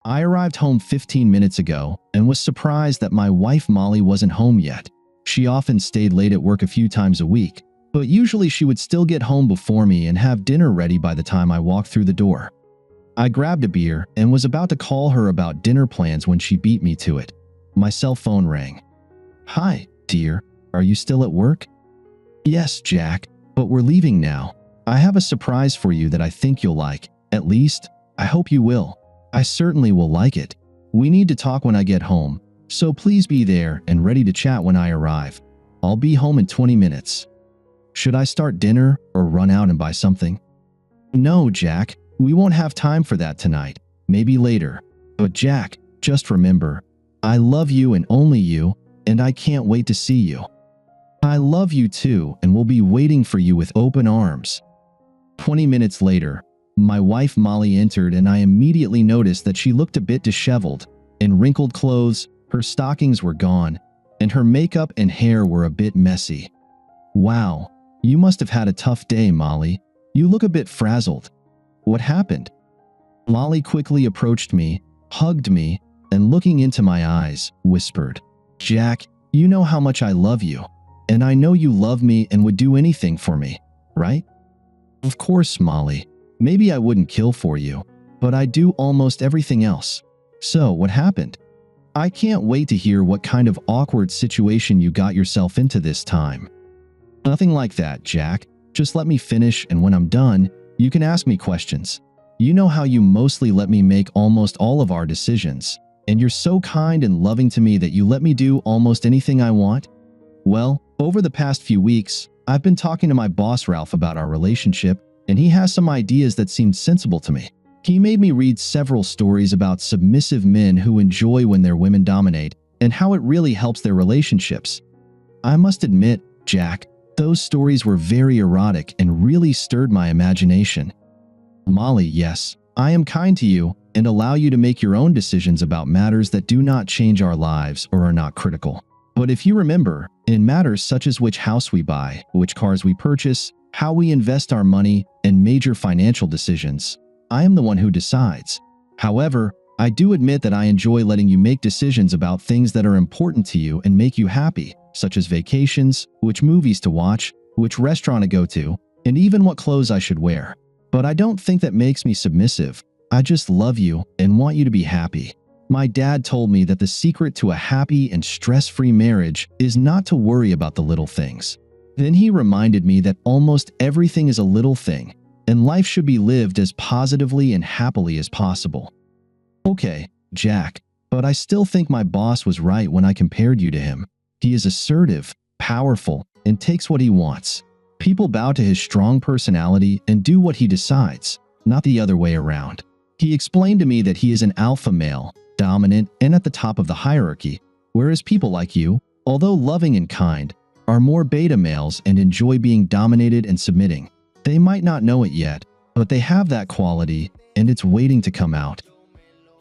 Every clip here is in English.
I arrived home 15 minutes ago and was surprised that my wife Molly wasn't home yet. She often stayed late at work a few times a week, but usually she would still get home before me and have dinner ready by the time I walked through the door. I grabbed a beer and was about to call her about dinner plans when she beat me to it. My cell phone rang. "Hi, dear. Are you still at work?" "Yes, Jack, but we're leaving now. I have a surprise for you that I think you'll like. At least, I hope you will. I certainly will like it. We need to talk when I get home, so please be there and ready to chat when I arrive. I'll be home in 20 minutes. Should I start dinner or run out and buy something?" "No, Jack. We won't have time for that tonight. Maybe later. But Jack, just remember, I love you and only you, and I can't wait to see you." "I love you too and will be waiting for you with open arms." 20 minutes later, my wife Molly entered and I immediately noticed that she looked a bit disheveled. In wrinkled clothes, her stockings were gone, and her makeup and hair were a bit messy. "Wow, you must have had a tough day, Molly. You look a bit frazzled. What happened?" Molly quickly approached me, hugged me, and looking into my eyes, whispered, "Jack, you know how much I love you, and I know you love me and would do anything for me, right?" "Of course, Molly. Maybe I wouldn't kill for you, but I do almost everything else. So, what happened?" "I can't wait to hear what kind of awkward situation you got yourself into this time." "Nothing like that, Jack. Just let me finish, and when I'm done, you can ask me questions. You know how you mostly let me make almost all of our decisions, and you're so kind and loving to me that you let me do almost anything I want." "Well, over the past few weeks, I've been talking to my boss Ralph about our relationship, and he has some ideas that seemed sensible to me. He made me read several stories about submissive men who enjoy when their women dominate and how it really helps their relationships. I must admit, Jack, those stories were very erotic and really stirred my imagination." "Molly, yes, I am kind to you and allow you to make your own decisions about matters that do not change our lives or are not critical. But if you remember, in matters such as which house we buy, which cars we purchase, how we invest our money, and major financial decisions, I am the one who decides. However, I do admit that I enjoy letting you make decisions about things that are important to you and make you happy, such as vacations, which movies to watch, which restaurant to go to, and even what clothes I should wear. But I don't think that makes me submissive. I just love you and want you to be happy. My dad told me that the secret to a happy and stress-free marriage is not to worry about the little things. Then he reminded me that almost everything is a little thing, and life should be lived as positively and happily as possible." "Okay, Jack, but I still think my boss was right when I compared you to him. He is assertive, powerful, and takes what he wants. People bow to his strong personality and do what he decides, not the other way around. He explained to me that he is an alpha male, dominant and at the top of the hierarchy, whereas people like you, although loving and kind, are more beta males and enjoy being dominated and submitting. They might not know it yet, but they have that quality, and it's waiting to come out."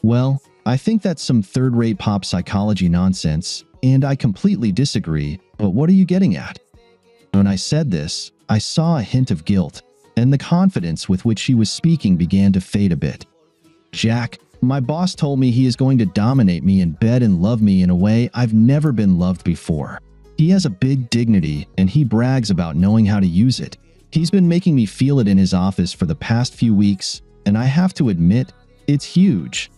"Well, I think that's some third-rate pop psychology nonsense, and I completely disagree, but what are you getting at?" When I said this, I saw a hint of guilt, and the confidence with which she was speaking began to fade a bit. "Jack, my boss told me he is going to dominate me in bed and love me in a way I've never been loved before. He has a big dignity, and he brags about knowing how to use it. He's been making me feel it in his office for the past few weeks, and I have to admit, it's huge.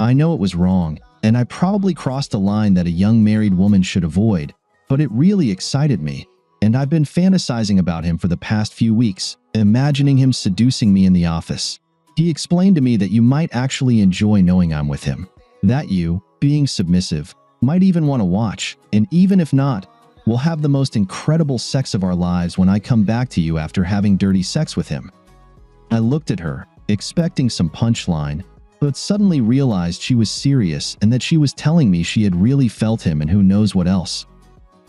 I know it was wrong, and I probably crossed a line that a young married woman should avoid, but it really excited me, and I've been fantasizing about him for the past few weeks, imagining him seducing me in the office. He explained to me that you might actually enjoy knowing I'm with him, that you, being submissive, might even want to watch, and even if not, we'll have the most incredible sex of our lives when I come back to you after having dirty sex with him." I looked at her, expecting some punchline, but suddenly realized she was serious and that she was telling me she had really felt him and who knows what else.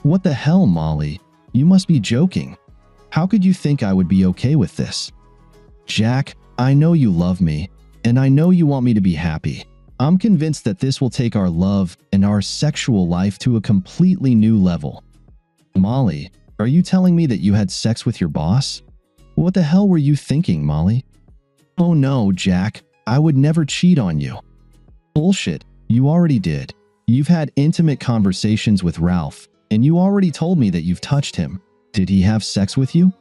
"What the hell, Molly? You must be joking. How could you think I would be okay with this?" "Jack, I know you love me, and I know you want me to be happy. I'm convinced that this will take our love and our sexual life to a completely new level." "Molly, are you telling me that you had sex with your boss? What the hell were you thinking, Molly?" "Oh no, Jack, I would never cheat on you." Bullshit, you already did. You've had intimate conversations with Ralph, and you already told me that you've touched him. Did he have sex with you?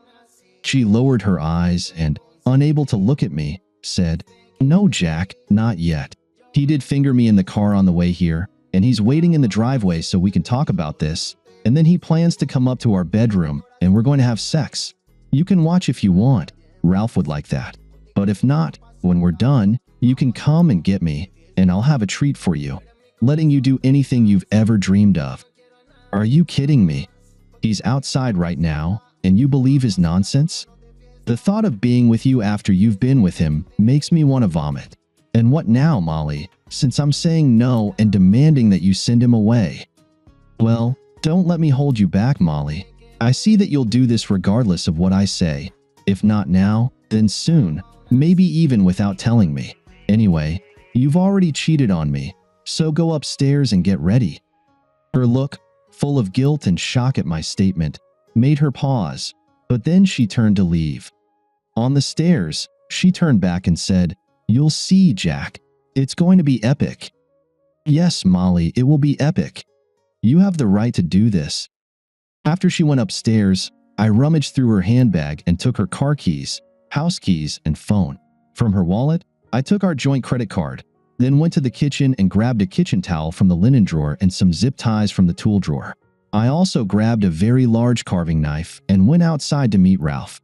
She lowered her eyes and, unable to look at me, said, No, Jack, not yet. He did finger me in the car on the way here, and he's waiting in the driveway so we can talk about this, and then he plans to come up to our bedroom and we're going to have sex. You can watch if you want. Ralph would like that. But if not, when we're done, you can come and get me, and I'll have a treat for you, letting you do anything you've ever dreamed of. Are you kidding me? He's outside right now, and you believe his nonsense? The thought of being with you after you've been with him makes me want to vomit. And what now, Molly, since I'm saying no and demanding that you send him away? Well, don't let me hold you back, Molly. I see that you'll do this regardless of what I say. If not now, then soon, maybe even without telling me. Anyway, you've already cheated on me, so go upstairs and get ready. Her look, full of guilt and shock at my statement, made her pause, but then she turned to leave. On the stairs, she turned back and said, You'll see, Jack. It's going to be epic. Yes, Molly, it will be epic. You have the right to do this. After she went upstairs, I rummaged through her handbag and took her car keys, house keys, and phone. From her wallet, I took our joint credit card, then went to the kitchen and grabbed a kitchen towel from the linen drawer and some zip ties from the tool drawer. I also grabbed a very large carving knife and went outside to meet Ralph.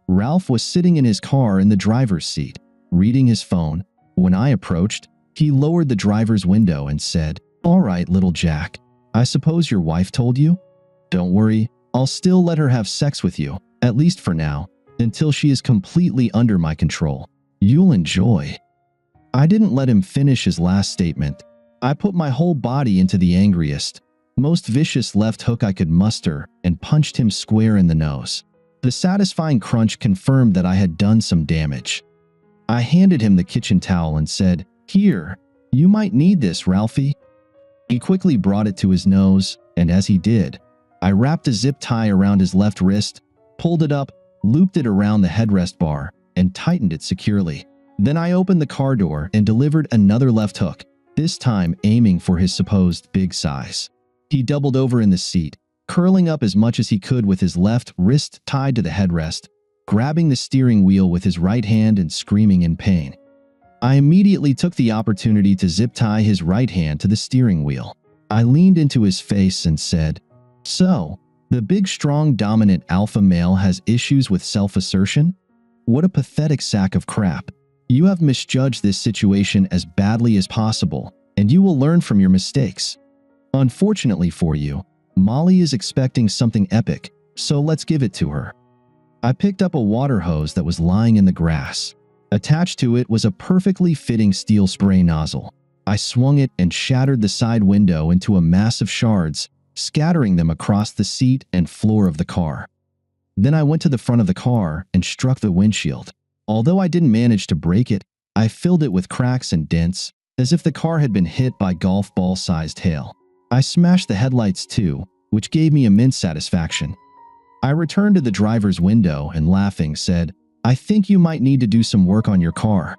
Ralph was sitting in his car in the driver's seat, reading his phone. When I approached, he lowered the driver's window and said, All right, little Jack, I suppose your wife told you? Don't worry, I'll still let her have sex with you, at least for now, until she is completely under my control. You'll enjoy. I didn't let him finish his last statement. I put my whole body into the angriest, most vicious left hook I could muster and punched him square in the nose. The satisfying crunch confirmed that I had done some damage. I handed him the kitchen towel and said, Here, you might need this, Ralphie. He quickly brought it to his nose, and as he did, I wrapped a zip tie around his left wrist, pulled it up, looped it around the headrest bar, and tightened it securely. Then I opened the car door and delivered another left hook, this time aiming for his supposed big size. He doubled over in the seat, curling up as much as he could with his left wrist tied to the headrest, grabbing the steering wheel with his right hand and screaming in pain. I immediately took the opportunity to zip tie his right hand to the steering wheel. I leaned into his face and said, So, the big, strong, dominant alpha male has issues with self-assertion? What a pathetic sack of crap. You have misjudged this situation as badly as possible, and you will learn from your mistakes. Unfortunately for you, Molly is expecting something epic, so let's give it to her. I picked up a water hose that was lying in the grass. Attached to it was a perfectly fitting steel spray nozzle. I swung it and shattered the side window into a mass of shards, scattering them across the seat and floor of the car. Then I went to the front of the car and struck the windshield. Although I didn't manage to break it, I filled it with cracks and dents, as if the car had been hit by golf ball-sized hail. I smashed the headlights too, which gave me immense satisfaction. I returned to the driver's window and, laughing, said, I think you might need to do some work on your car.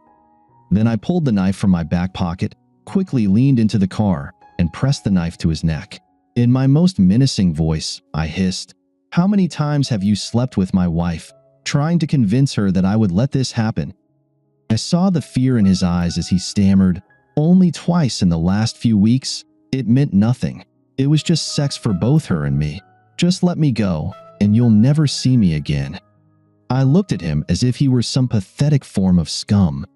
Then I pulled the knife from my back pocket, quickly leaned into the car, and pressed the knife to his neck. In my most menacing voice, I hissed, How many times have you slept with my wife, trying to convince her that I would let this happen? I saw the fear in his eyes as he stammered, Only twice in the last few weeks. It meant nothing. It was just sex for both her and me. Just let me go, and you'll never see me again. I looked at him as if he were some pathetic form of scum.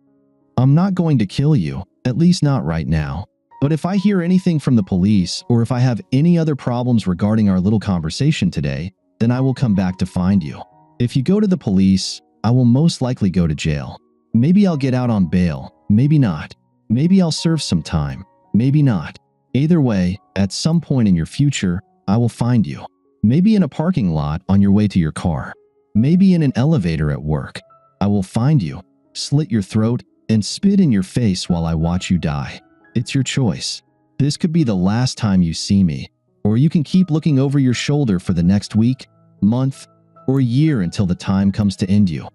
I'm not going to kill you, at least not right now. But if I hear anything from the police, or if I have any other problems regarding our little conversation today, then I will come back to find you. If you go to the police, I will most likely go to jail. Maybe I'll get out on bail, maybe not. Maybe I'll serve some time, maybe not. Either way, at some point in your future, I will find you. Maybe in a parking lot on your way to your car. Maybe in an elevator at work. I will find you, slit your throat, and spit in your face while I watch you die. It's your choice. This could be the last time you see me, or you can keep looking over your shoulder for the next week, month, or year until the time comes to end you.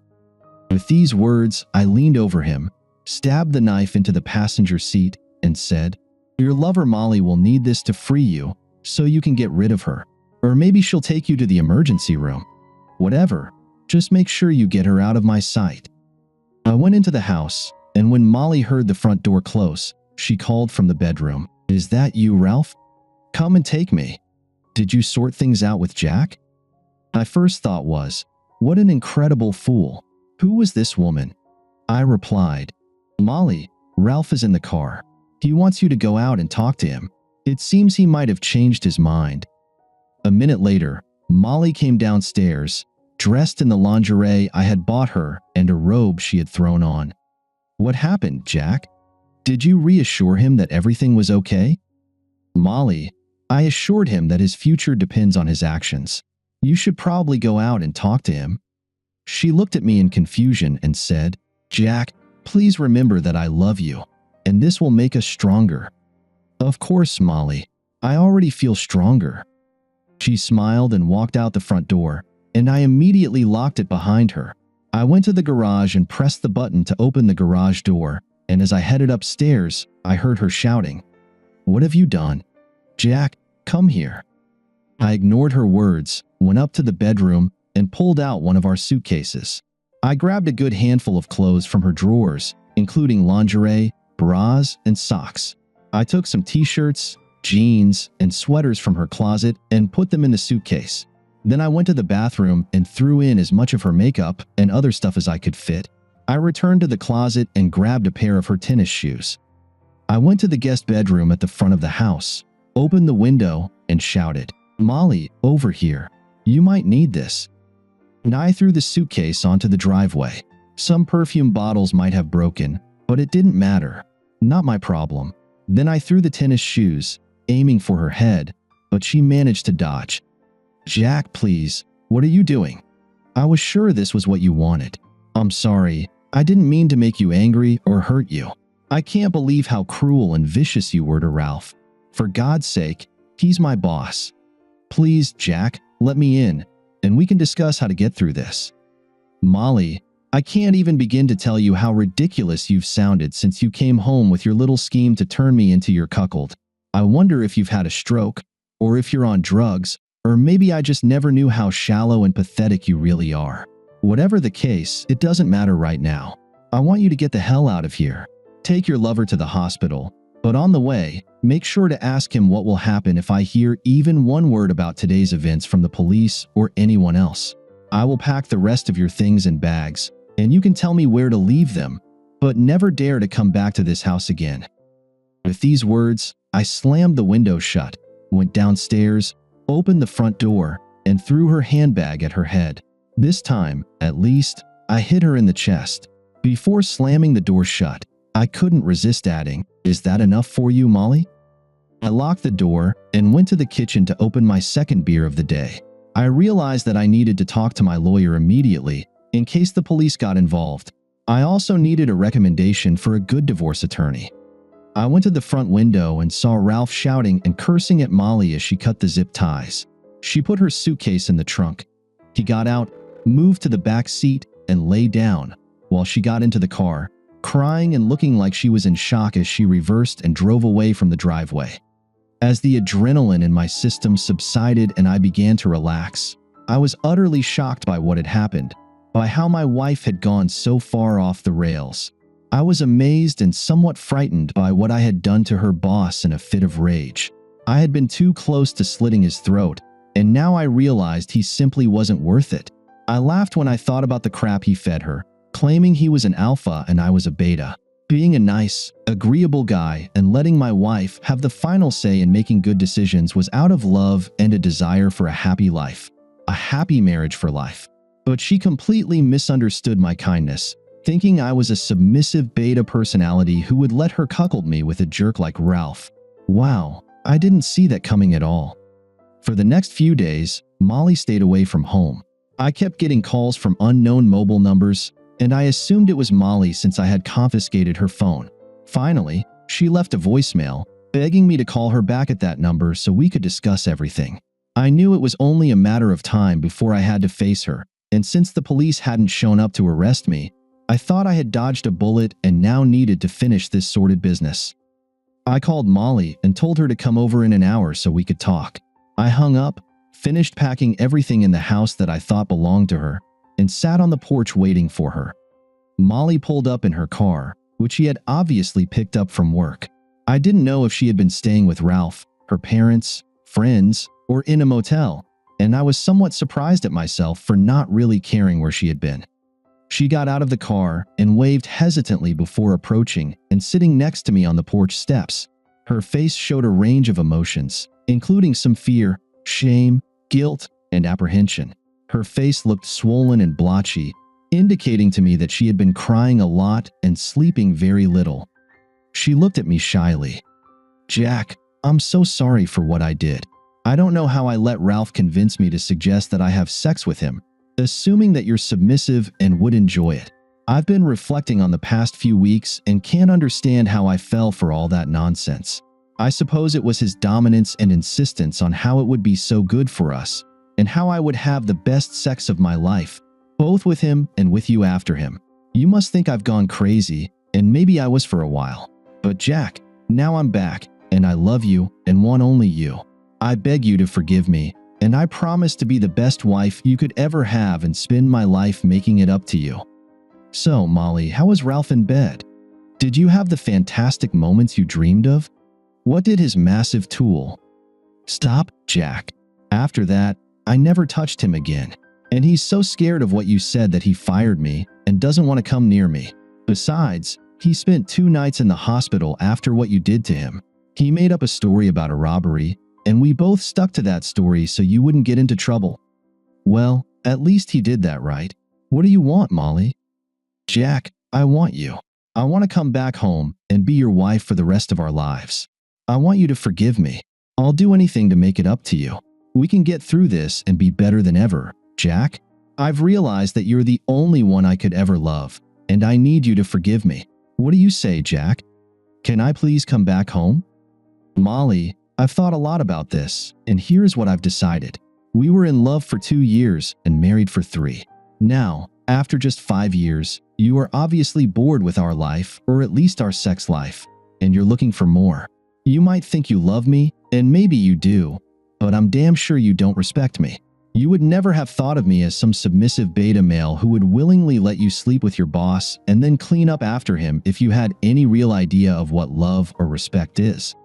With these words, I leaned over him, stabbed the knife into the passenger seat, and said, "Your lover Molly will need this to free you so you can get rid of her. Or maybe she'll take you to the emergency room. Whatever, just make sure you get her out of my sight." I went into the house, and when Molly heard the front door close, she called from the bedroom, "Is that you, Ralph? Come and take me. Did you sort things out with Jack?" My first thought was, what an incredible fool. Who was this woman? I replied, "Molly, Ralph is in the car. He wants you to go out and talk to him. It seems he might have changed his mind." A minute later, Molly came downstairs, dressed in the lingerie I had bought her and a robe she had thrown on. "What happened, Jack? Did you reassure him that everything was okay?" "Molly, I assured him that his future depends on his actions. You should probably go out and talk to him." She looked at me in confusion and said, "Jack, please remember that I love you, and this will make us stronger." "Of course, Molly. I already feel stronger." She smiled and walked out the front door, and I immediately locked it behind her. I went to the garage and pressed the button to open the garage door, and as I headed upstairs, I heard her shouting, "What have you done? Jack, come here." I ignored her words, went up to the bedroom, and pulled out one of our suitcases. I grabbed a good handful of clothes from her drawers, including lingerie, bras, and socks. I took some t-shirts, jeans, and sweaters from her closet and put them in the suitcase. Then I went to the bathroom and threw in as much of her makeup and other stuff as I could fit. I returned to the closet and grabbed a pair of her tennis shoes. I went to the guest bedroom at the front of the house, opened the window, and shouted, "Molly, over here. You might need this." And I threw the suitcase onto the driveway. Some perfume bottles might have broken, but it didn't matter. Not my problem. Then I threw the tennis shoes, aiming for her head, but she managed to dodge. "Jack, please, what are you doing? I was sure this was what you wanted." "I'm sorry. I didn't mean to make you angry or hurt you. I can't believe how cruel and vicious you were to Ralph. For God's sake, he's my boss. Please, Jack, let me in, and we can discuss how to get through this." "Molly, I can't even begin to tell you how ridiculous you've sounded since you came home with your little scheme to turn me into your cuckold. I wonder if you've had a stroke, or if you're on drugs, or maybe I just never knew how shallow and pathetic you really are. Whatever the case, it doesn't matter right now. I want you to get the hell out of here. Take your lover to the hospital, but on the way, make sure to ask him what will happen if I hear even one word about today's events from the police or anyone else. I will pack the rest of your things in bags, and you can tell me where to leave them, but never dare to come back to this house again." With these words, I slammed the window shut, went downstairs, opened the front door, and threw her handbag at her head. This time, at least, I hit her in the chest. Before slamming the door shut, I couldn't resist adding, "Is that enough for you, Molly?" I locked the door and went to the kitchen to open my second beer of the day. I realized that I needed to talk to my lawyer immediately in case the police got involved. I also needed a recommendation for a good divorce attorney. I went to the front window and saw Ralph shouting and cursing at Molly as she cut the zip ties. She put her suitcase in the trunk. He got out, moved to the back seat, and lay down, while she got into the car, crying and looking like she was in shock as she reversed and drove away from the driveway. As the adrenaline in my system subsided and I began to relax, I was utterly shocked by what had happened, by how my wife had gone so far off the rails. I was amazed and somewhat frightened by what I had done to her boss in a fit of rage. I had been too close to slitting his throat, and now I realized he simply wasn't worth it. I laughed when I thought about the crap he fed her, claiming he was an alpha and I was a beta. Being a nice, agreeable guy and letting my wife have the final say in making good decisions was out of love and a desire for a happy life. A happy marriage for life. But she completely misunderstood my kindness, thinking I was a submissive beta personality who would let her cuckold me with a jerk like Ralph. Wow, I didn't see that coming at all. For the next few days, Molly stayed away from home. I kept getting calls from unknown mobile numbers, and I assumed it was Molly since I had confiscated her phone. Finally, she left a voicemail, begging me to call her back at that number so we could discuss everything. I knew it was only a matter of time before I had to face her, and since the police hadn't shown up to arrest me, I thought I had dodged a bullet and now needed to finish this sordid business. I called Molly and told her to come over in an hour so we could talk. I hung up, finished packing everything in the house that I thought belonged to her, and sat on the porch waiting for her. Molly pulled up in her car, which she had obviously picked up from work. I didn't know if she had been staying with Ralph, her parents, friends, or in a motel, and I was somewhat surprised at myself for not really caring where she had been. She got out of the car and waved hesitantly before approaching and sitting next to me on the porch steps. Her face showed a range of emotions, including some fear, shame, guilt, and apprehension. Her face looked swollen and blotchy, indicating to me that she had been crying a lot and sleeping very little. She looked at me shyly. "Jack, I'm so sorry for what I did. I don't know how I let Ralph convince me to suggest that I have sex with him, assuming that you're submissive and would enjoy it. I've been reflecting on the past few weeks and can't understand how I fell for all that nonsense. I suppose it was his dominance and insistence on how it would be so good for us, and how I would have the best sex of my life, both with him and with you after him. You must think I've gone crazy, and maybe I was for a while. But Jack, now I'm back, and I love you and want only you. I beg you to forgive me, and I promise to be the best wife you could ever have and spend my life making it up to you." So, Molly, how was Ralph in bed? Did you have the fantastic moments you dreamed of? What did his massive tool? Stop, Jack. After that, I never touched him again. And he's so scared of what you said that he fired me and doesn't want to come near me. Besides, he spent 2 nights in the hospital after what you did to him. He made up a story about a robbery, and we both stuck to that story so you wouldn't get into trouble. Well, at least he did that, right? What do you want, Molly? Jack, I want you. I want to come back home and be your wife for the rest of our lives. I want you to forgive me. I'll do anything to make it up to you. We can get through this and be better than ever, Jack. I've realized that you're the only one I could ever love, and I need you to forgive me. What do you say, Jack? Can I please come back home? Molly, I've thought a lot about this, and here's what I've decided. We were in love for 2 years and married for 3. Now, after just 5 years, you are obviously bored with our life, or at least our sex life, and you're looking for more. You might think you love me, and maybe you do, but I'm damn sure you don't respect me. You would never have thought of me as some submissive beta male who would willingly let you sleep with your boss and then clean up after him if you had any real idea of what love or respect is.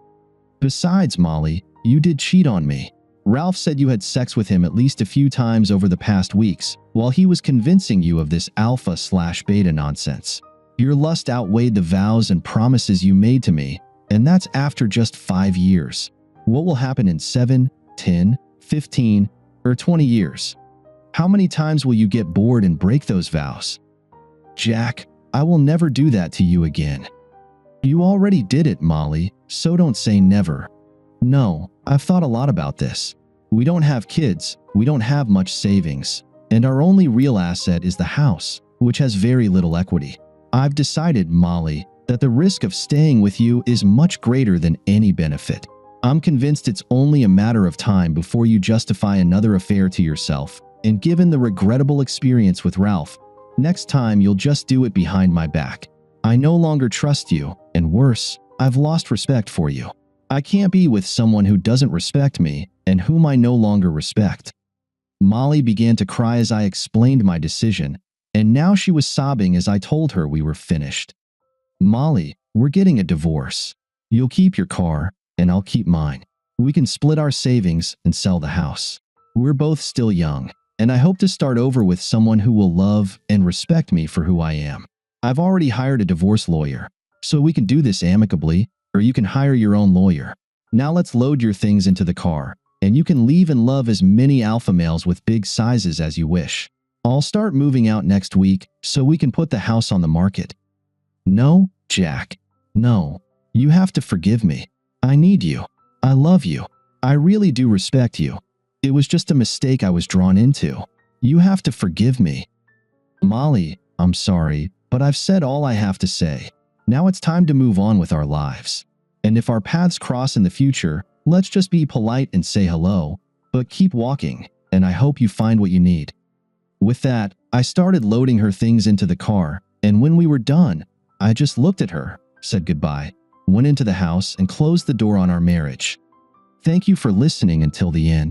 Besides, Molly, you did cheat on me. Ralph said you had sex with him at least a few times over the past weeks, while he was convincing you of this alpha/beta nonsense. Your lust outweighed the vows and promises you made to me, and that's after just 5 years. What will happen in 7, 10, 15, or 20 years? How many times will you get bored and break those vows? Jack, I will never do that to you again. You already did it, Molly, so don't say never. No, I've thought a lot about this. We don't have kids, we don't have much savings, and our only real asset is the house, which has very little equity. I've decided, Molly, that the risk of staying with you is much greater than any benefit. I'm convinced it's only a matter of time before you justify another affair to yourself, and given the regrettable experience with Ralph, next time you'll just do it behind my back. I no longer trust you, and worse, I've lost respect for you. I can't be with someone who doesn't respect me and whom I no longer respect. Molly began to cry as I explained my decision, and now she was sobbing as I told her we were finished. Molly, we're getting a divorce. You'll keep your car, and I'll keep mine. We can split our savings and sell the house. We're both still young, and I hope to start over with someone who will love and respect me for who I am. I've already hired a divorce lawyer, so we can do this amicably, or you can hire your own lawyer. Now let's load your things into the car, and you can leave and love as many alpha males with big sizes as you wish. I'll start moving out next week so we can put the house on the market. No, Jack. No. You have to forgive me. I need you. I love you. I really do respect you. It was just a mistake I was drawn into. You have to forgive me. Molly, I'm sorry, but I've said all I have to say. Now it's time to move on with our lives. And if our paths cross in the future, let's just be polite and say hello, but keep walking, and I hope you find what you need. With that, I started loading her things into the car, and when we were done, I just looked at her, said goodbye, went into the house and closed the door on our marriage. Thank you for listening until the end.